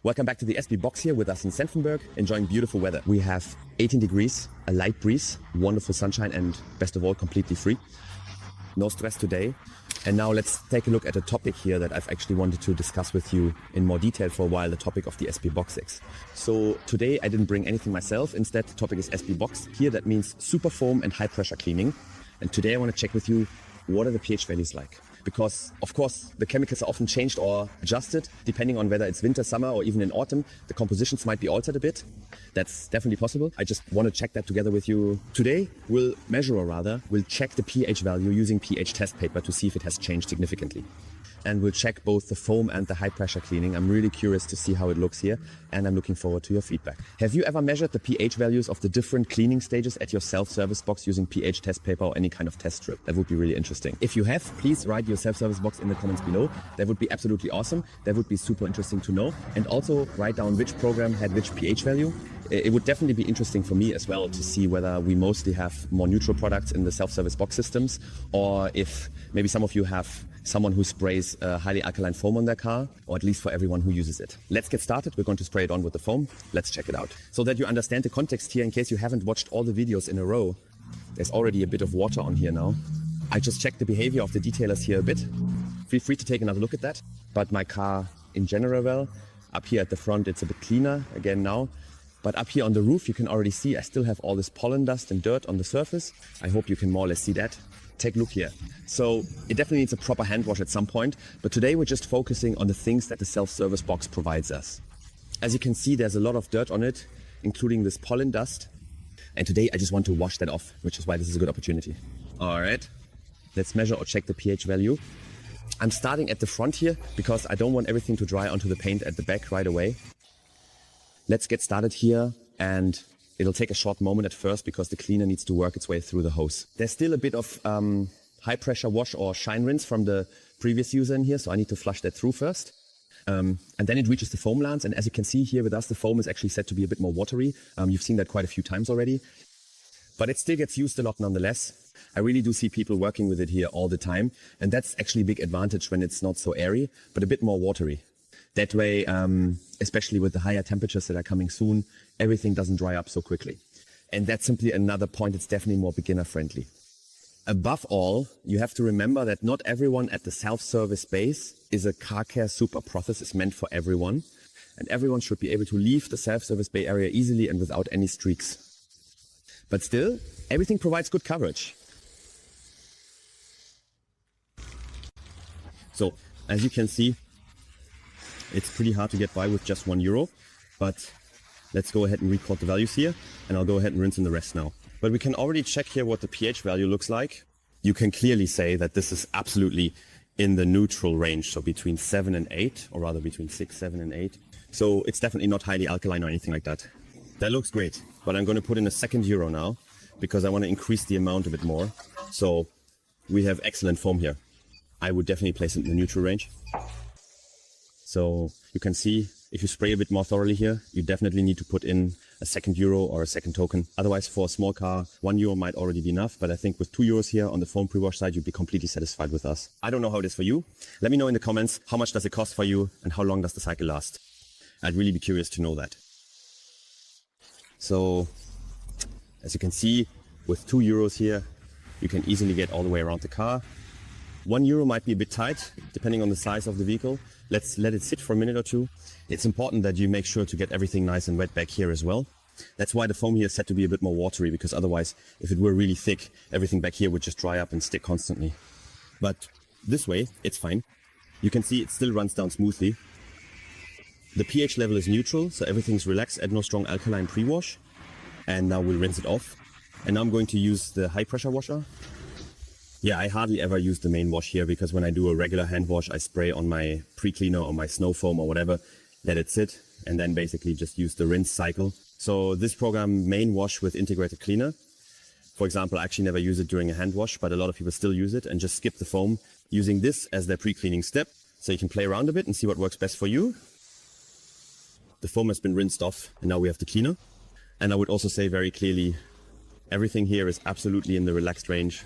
Welcome back to the SB box here with us in Senftenberg, enjoying beautiful weather. We have 18 degrees, a light breeze, wonderful sunshine, and best of all, completely free. No stress today. And now let's take a look at a topic here that I've actually wanted to discuss with you in more detail for a while, the topic of the SB Box X. So today I didn't bring anything myself. Instead, the topic is SB Box. Here that means super foam and high pressure cleaning. And today I want to check with you, what are the pH values like? Because, of course, the chemicals are often changed or adjusted, depending on whether it's winter, summer, or even in autumn. The compositions might be altered a bit. That's definitely possible. I just want to check that together with you. Today, we'll check the pH value using pH test paper to see if it has changed significantly. And we'll check both the foam and the high pressure cleaning. I'm really curious to see how it looks here, and I'm looking forward to your feedback. Have you ever measured the pH values of the different cleaning stages at your self-service box using pH test paper or any kind of test strip? That would be really interesting. If you have, please write your self-service box in the comments below. That would be absolutely awesome. That would be super interesting to know. And also write down which program had which pH value. It would definitely be interesting for me as well to see whether we mostly have more neutral products in the self-service box systems, or if maybe some of you have someone who sprays highly alkaline foam on their car, or at least for everyone who uses it. Let's get started. We're going to spray it on with the foam. Let's check it out. So that you understand the context here, in case you haven't watched all the videos in a row, there's already a bit of water on here now. I just checked the behavior of the detailers here a bit. Feel free to take another look at that. But my car in general, well, up here at the front, it's a bit cleaner again now. But up here on the roof, you can already see I still have all this pollen dust and dirt on the surface. I hope you can more or less see that. Take a look here. So it definitely needs a proper hand wash at some point, but today we're just focusing on the things that the self-service box provides us. As you can see, there's a lot of dirt on it, including this pollen dust. And today I just want to wash that off, which is why this is a good opportunity. All right, let's measure or check the pH value. I'm starting at the front here because I don't want everything to dry onto the paint at the back right away. Let's get started here, and it'll take a short moment at first because the cleaner needs to work its way through the hose. There's still a bit of high pressure wash or shine rinse from the previous user in here, so I need to flush that through first. And then it reaches the foam lance, and as you can see here with us, the foam is actually set to be a bit more watery. You've seen that quite a few times already, but it still gets used a lot nonetheless. I really do see people working with it here all the time, and that's actually a big advantage when it's not so airy, but a bit more watery. That way, especially with the higher temperatures that are coming soon, everything doesn't dry up so quickly. And that's simply another point. It's definitely more beginner friendly. Above all, you have to remember that not everyone at the self-service base is a car care super process is meant for everyone. And everyone should be able to leave the self-service bay area easily and without any streaks. But still, everything provides good coverage. So, as you can see, it's pretty hard to get by with just €1, but let's go ahead and record the values here, and I'll go ahead and rinse in the rest now. But we can already check here what the pH value looks like. You can clearly say that this is absolutely in the neutral range, so between 7 and 8, or rather between 6, 7 and 8. So it's definitely not highly alkaline or anything like that. That looks great, but I'm going to put in a second euro now, because I want to increase the amount a bit more. So we have excellent foam here. I would definitely place it in the neutral range. So you can see, if you spray a bit more thoroughly here, you definitely need to put in a second euro or a second token. Otherwise, for a small car, €1 might already be enough. But I think with €2 here on the foam pre-wash side, you'd be completely satisfied with us. I don't know how it is for you. Let me know in the comments, how much does it cost for you and how long does the cycle last? I'd really be curious to know that. So, as you can see, with €2 here, you can easily get all the way around the car. €1 might be a bit tight, depending on the size of the vehicle. Let's let it sit for a minute or two. It's important that you make sure to get everything nice and wet back here as well. That's why the foam here is set to be a bit more watery, because otherwise, if it were really thick, everything back here would just dry up and stick constantly. But this way, it's fine. You can see it still runs down smoothly. The pH level is neutral, so everything's relaxed, add no strong alkaline pre-wash. And now we'll rinse it off. And now I'm going to use the high pressure washer. Yeah, I hardly ever use the main wash here, because when I do a regular hand wash, I spray on my pre-cleaner or my snow foam or whatever, let it sit, and then basically just use the rinse cycle. So this program, main wash with integrated cleaner. For example, I actually never use it during a hand wash, but a lot of people still use it and just skip the foam, using this as their pre-cleaning step. So you can play around a bit and see what works best for you. The foam has been rinsed off, and now we have the cleaner. And I would also say very clearly, everything here is absolutely in the relaxed range.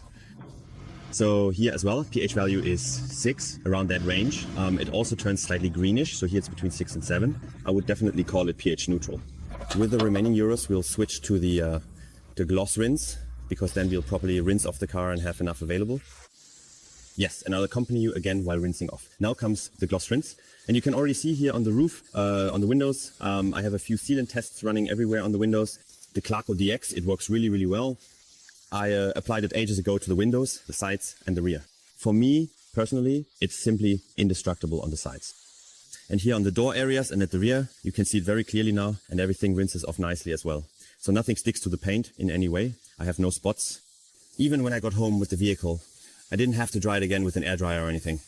So here as well, pH value is 6, around that range. It also turns slightly greenish, so here it's between 6 and 7. I would definitely call it pH neutral. With the remaining euros, we'll switch to the gloss rinse, because then we'll properly rinse off the car and have enough available. Yes, and I'll accompany you again while rinsing off. Now comes the gloss rinse. And you can already see here on the roof, on the windows, I have a few sealant tests running everywhere on the windows. The Clarko DX, it works really, really well. I applied it ages ago to the windows, the sides and the rear. For me, personally, it's simply indestructible on the sides. And here on the door areas and at the rear, you can see it very clearly now, and everything rinses off nicely as well. So nothing sticks to the paint in any way. I have no spots. Even when I got home with the vehicle, I didn't have to dry it again with an airdryer or anything.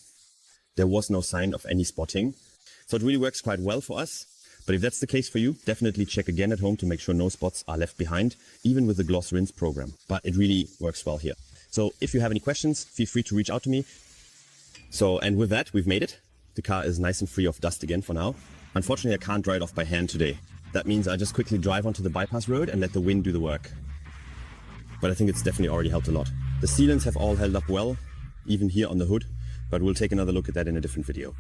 There was no sign of any spotting. So it really works quite well for us. But if that's the case for you, definitely check again at home to make sure no spots are left behind, even with the gloss rinse program. But it really works well here. So if you have any questions, feel free to reach out to me. So, and with that, we've made it. The car is nice and free of dust again for now. Unfortunately, I can't dry it off by hand today. That means I just quickly drive onto the bypass road and let the wind do the work. But I think it's definitely already helped a lot. The sealants have all held up well, even here on the hood, but we'll take another look at that in a different video.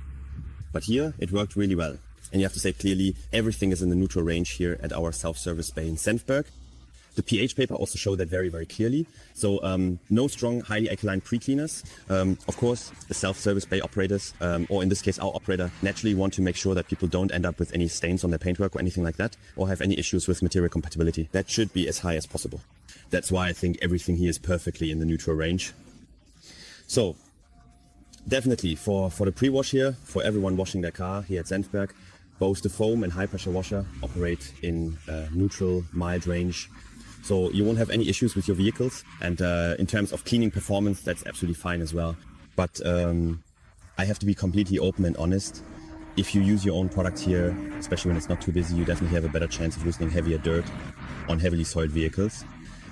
But here, it worked really well. And you have to say clearly, everything is in the neutral range here at our self-service bay in Senfberg. The pH paper also showed that very, very clearly. So no strong, highly alkaline pre-cleaners. Of course, the self-service bay operators, or in this case our operator, naturally want to make sure that people don't end up with any stains on their paintwork or anything like that, or have any issues with material compatibility. That should be as high as possible. That's why I think everything here is perfectly in the neutral range. So definitely for the pre-wash here, for everyone washing their car here at Senfberg, both the foam and high pressure washer operate in neutral, mild range. So you won't have any issues with your vehicles. And in terms of cleaning performance, that's absolutely fine as well. But I have to be completely open and honest. If you use your own product here, especially when it's not too busy, you definitely have a better chance of loosening heavier dirt on heavily soiled vehicles.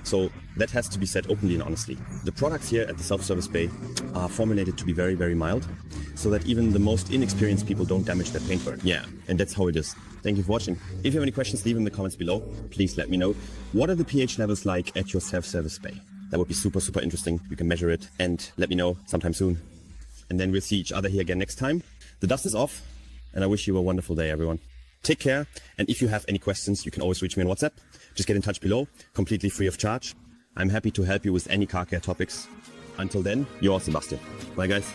So that has to be said openly and honestly. The products here at the self-service bay are formulated to be very, very mild, so that even the most inexperienced people don't damage their paintwork. Yeah, and that's how it is. Thank you for watching. If you have any questions, leave them in the comments below. Please let me know. What are the pH levels like at your self-service bay? That would be super, super interesting. You can measure it and let me know sometime soon. And then we'll see each other here again next time. The dust is off, and I wish you a wonderful day, everyone. Take care, and if you have any questions, you can always reach me on WhatsApp. Just get in touch below, completely free of charge. I'm happy to help you with any car care topics. Until then, you're Sebastian. Bye, guys.